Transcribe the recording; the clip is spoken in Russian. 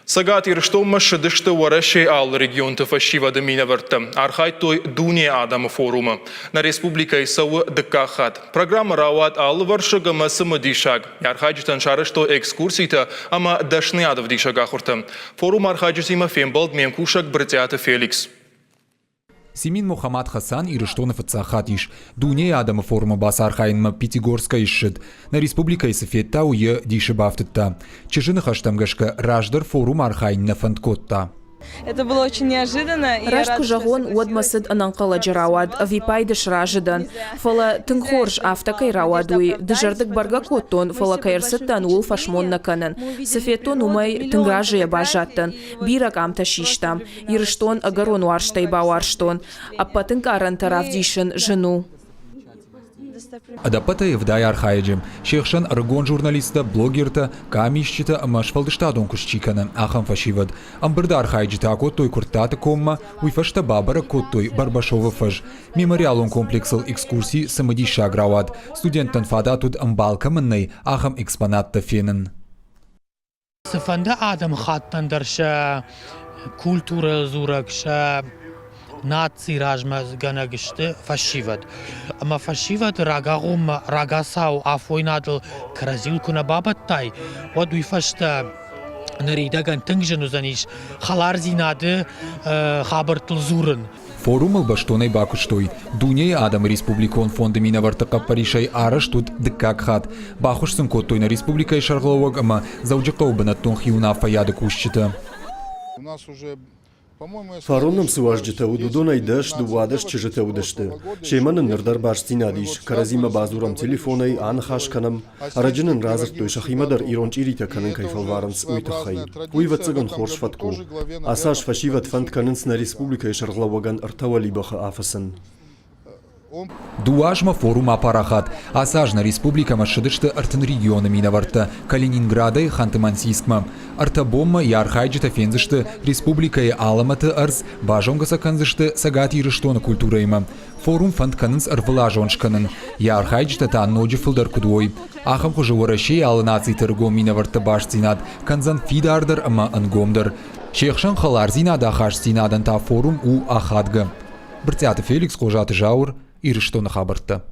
Sagat irshtomma shidishte wareshe al region te fashiva de minevertem. Archait toi dunie adam foruma. Na Respublika isaw de kachat. Program rawat al varshaga masamudishag. Archaitan sharishto ekskursita ama dashniadav dishagahurtem. Forum archaijisima fembald memkushak Бритята Феликс. Симин Мухаммад Хасан ирштонов цахатиш. Дуне адам форума басархайнма Пятигорска ишшит. На Республика Исафетта уе дишебафтетта. Чижины хаштамгашка раждар форум архайнна фанткотта. Это было очень неожиданно. Рашку жагон уадмасыд ананкала джарауад, випайдыш ражидан. Фала тынгхорж автакай рауадуи, дыжардык барга коттон, фала кайрсыттан ул фашмон наканын. Сафеттон умай тынгражия бажаттын, бирак амта шиштам, ирыштон агарон уарштай бауарштон, аппатын каран таравдишын жыну. Адапата евдай архайджем. Шехшан аргон журналиста, блогерта, камищита, машфалдыштадон кушчикана, ахам фашивад. Амбырда архайджита акоттой куртата комма, уйфашта бабара коттой Барбашова фаж. Мемориалон комплексал экскурсии самодиша агравад. Студентан фада тут амбалка маннай, ахам экспонатта фенен. Сфанда адам хаттан дарша культура зуракша наци ражма ганагште фашивад. Ама фашивад рагагум рагасау афойнадл кразилкуна бабаттай. Вадуй фашта наридаган тынгжену заниш халарзинады хабартл зурын. Форум албаштонай бакуштой. Дуне адам республикон фонда минавартака паришай араш тут дыкакхат. Бахушсын коттой на республикай шаргловаг, ама заудjakаубанаттон хиуна фаяды кушчита. У нас уже Фаронным суважджита удудонай даш дувадаш чижите удашты. Шейманын нырдар башстинадиш, каразима базурам телефонай анхашканам, араджинын разырт той шахимадар иронч ирита канын кайфалваранс уйтахай. Уйвацыган хоршфатку. Асаш фашиват фантканынс на республика и шарглаваган артавали баха афасын. Дуажма форум апарахат. Асажна республика машидышты артын регионы минаварта. Калининграда и Ханты-Мансийскма. Артабомма и архайджита фензышты республика и аламаты арз. Бажонгаса канзышты сагати ирыштона культура има. Форум фантканынс арвылажоншканын. Я архайджита та ноджи фылдар кудвой. Ахам хуже урашей алы наций тыргом минаварта башцинад. Канзан фидардар ама ангомдар. Шехшан халарзинад ахашцинадан та форум у ахадга. Бритята Феликс хожаты жаур. Ирыштона хабарта.